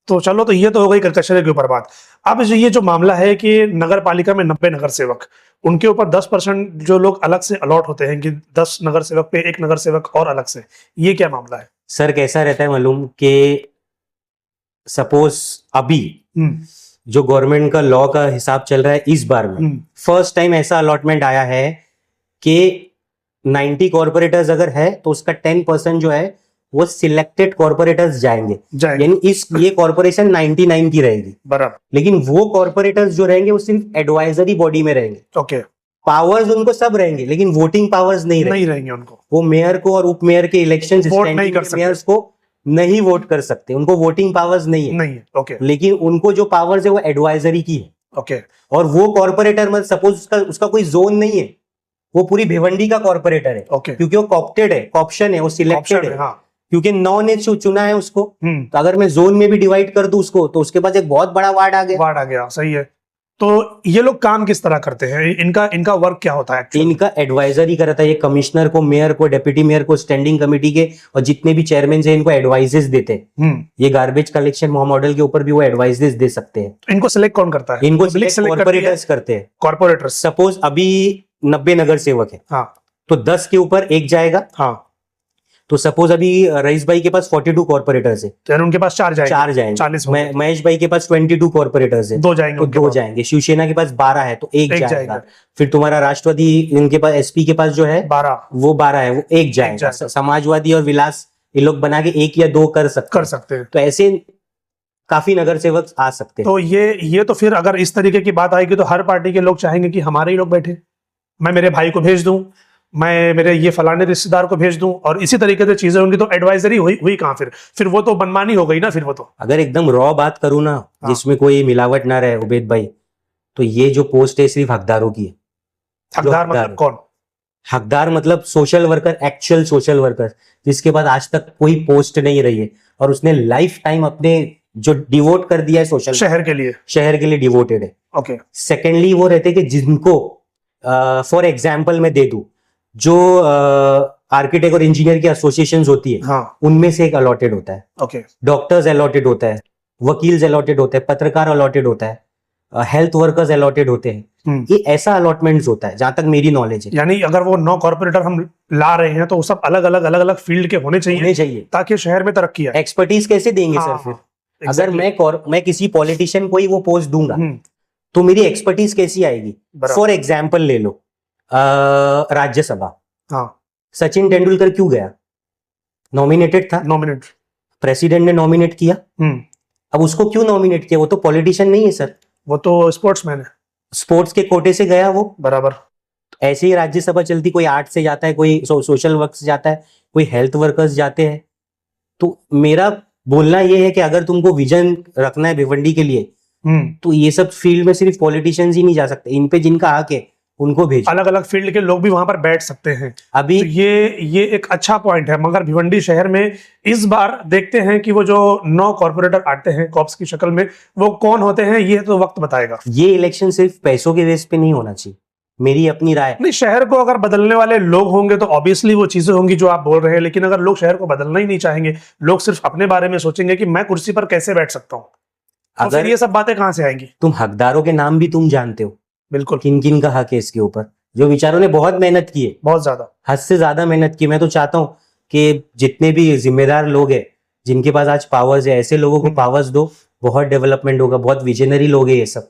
तो चलो, तो ये तो हो गई कचरे के ऊपर बात। अब ये जो मामला है कि नगर पालिका में 90 नगर सेवक, उनके ऊपर 10% जो लोग अलग से अलॉट होते हैं कि 10 नगर सेवक पे एक नगर सेवक और अलग से, ये क्या मामला है? सर कैसा रहता है मालूम कि सपोज अभी जो गवर्नमेंट का लॉ का हिसाब चल रहा है इस बार में फर्स्ट टाइम ऐसा अलॉटमेंट आया है कि 90 कॉर्पोरेटर्स अगर है तो उसका 10% जो है वो सिलेक्टेड कॉर्पोरेटर्स जाएंगे। यानी ये कॉर्पोरेशन 99 की रहेगी बराबर, लेकिन वो कॉर्पोरेटर्स जो रहेंगे वो सिर्फ एडवाइजरी बॉडी में रहेंगे। ओके, पावर्स उनको सब रहेंगे लेकिन वोटिंग पावर्स नहीं रहेंगे उनको। वो मेयर को और उप मेयर के इलेक्शन वोट नहीं कर सकते, मेयर्स को नहीं वोट कर सकते, उनको वोटिंग पावर्स नहीं है। ओके, लेकिन उनको जो पावर्स है वो एडवाइजरी की है। ओके, और वो कॉर्पोरेटर मतलब सपोज उसका कोई जोन नहीं है, वो पूरी भिवंडी का कॉर्पोरेटर है, ओके, क्योंकि वो कॉप्टेड है, कॉप्शन है, वो सिलेक्टेड है, हाँ, क्योंकि 9 ने चुना है उसको। तो अगर मैं जोन में भी डिवाइड कर दूं उसको तो उसके पास एक बहुत बड़ा वार्ड आ गया। सही है। तो ये लोग काम किस तरह करते हैं? इनका वर्क क्या होता है? इनका एडवाइजरी करता है, ये कमिश्नर को, मेयर को, डेप्यूटी मेयर को, स्टैंडिंग कमेटी के और जितने भी चेयरमैन हैं इनको एडवाइजेस देते हैं। ये गार्बेज कलेक्शन मॉडल के ऊपर भी वो एडवाइजेस दे सकते हैं। इनको सिलेक्ट कौन करता है? इनको कॉर्पोरेटर्स करते हैं। कॉर्पोरेटर्स सपोज अभी 90 नगर सेवक है, हाँ, तो 10 के ऊपर एक जाएगा। हाँ, तो सपोज अभी रईस भाई के पास 42 कॉर्पोरेटर्स है तो उनके पास 4 जाएंगे, 40 महेश भाई के पास 22 कॉर्पोरेटर्स है, 2 जाएंगे, तो 2 जाएंगे। शिवसेना के पास 12 है तो एक जाएगा। फिर तुम्हारा राष्ट्रवादी, इनके पास एसपी के पास जो है 12, वो 12 है, वो एक जाएगा। समाजवादी और विलास ये लोग बना के 1 या 2 कर सकते हैं। तो ऐसे काफी नगर सेवक आ सकते हैं। तो ये तो फिर अगर इस तरीके की बात आएगी तो हर पार्टी के लोग चाहेंगे कि हमारे ही लोग बैठे, मैं मेरे भाई को भेज दूं, मैं मेरे ये फलाने रिश्तेदार को भेज दूं, और इसी तरीके से चीजें होंगी। तो एडवाइजरी हुई कहां? फिर वो तो मनमानी हो गई ना। फिर वो तो अगर एकदम रॉ बात करूं ना, जिसमें कोई मिलावट ना रहे उबेद भाई, तो ये जो पोस्ट है सिर्फ हकदारों की है। हकदार मतलब कौन? हकदार मतलब social worker, actual social worker, जिसके बाद आज तक कोई पोस्ट नहीं रही है और उसने लाइफ टाइम अपने जो डिवोट कर दिया है सोशल शहर के लिए डिवोटेड है। ओके। सेकेंडली वो रहते कि जिनको फॉर एग्जाम्पल मैं दे दूं, जो आर्किटेक्ट और इंजीनियर की एसोसिएशंस होती है, हाँ, उनमें से एक अलॉटेड होता है। ओके। डॉक्टर्स अलॉटेड होता है, वकील अलॉटेड होता है, पत्रकार अलॉटेड होता है, हेल्थ वर्कर्स अलॉटेड होते हैं। ये ऐसा अलॉटमेंट्स होता है जहां तक मेरी नॉलेज है। यानी अगर वो 9 कॉर्पोरेटर हम ला रहे हैं तो वो सब अलग अलग फील्ड के होने चाहिए ताकि शहर में तरक्की आए। एक्सपर्टीज कैसे देंगे सर? फिर अगर मैं किसी पॉलिटिशियन को ही वो पोस्ट दूंगा तो मेरी एक्सपर्टीज कैसी आएगी? फॉर एग्जाम्पल ले लो राज्यसभा, सचिन तेंदुलकर क्यों गया? नॉमिनेटेड था, प्रेसिडेंट ने नॉमिनेट किया। अब उसको क्यों नॉमिनेट किया? वो तो पॉलिटिशियन नहीं है सर, वो तो स्पोर्ट्समैन है, स्पोर्ट्स के कोटे से गया वो। बराबर। ऐसे ही राज्यसभा चलती, कोई आर्ट से जाता है, कोई सोशल वर्क से जाता है, कोई हेल्थ वर्कर्स जाते हैं। तो मेरा बोलना ये है कि अगर तुमको विजन रखना है भिवंडी के लिए, तो ये सब फील्ड में सिर्फ पॉलिटिशियंस ही नहीं जा सकते, इन पे जिनका हक है उनको भेजो। अलग अलग फील्ड के लोग भी वहां पर बैठ सकते हैं। अभी तो ये एक अच्छा पॉइंट है। मगर भिवंडी शहर में इस बार देखते हैं कि वो जो 9 कॉर्पोरेटर आते हैं कॉप्स की शक्ल में, वो कौन होते हैं, ये तो वक्त बताएगा। ये इलेक्शन सिर्फ पैसों के बेस पे नहीं होना चाहिए, मेरी अपनी राय। नहीं, शहर को अगर बदलने वाले लोग होंगे तो ऑब्वियसली वो चीजें होंगी जो आप बोल रहे हैं। लेकिन अगर लोग शहर को बदलना ही नहीं चाहेंगे, लोग सिर्फ अपने बारे में सोचेंगे कि मैं कुर्सी पर कैसे बैठ सकता हूँ, तो फिर ये सब बातें कहां से आएंगी? तुम हकदारों के नाम भी तुम जानते हो, बिल्कुल, किन किन का हक है इसके ऊपर। जो बेचारों ने बहुत मेहनत की है, बहुत ज्यादा, हद से ज्यादा मेहनत की। मैं तो चाहता हूँ कि जितने भी जिम्मेदार लोग हैं, जिनके पास आज पावर्स है, ऐसे लोगों को पावर्स दो, बहुत डेवलपमेंट होगा। बहुत विजनरी लोग हैं ये सब।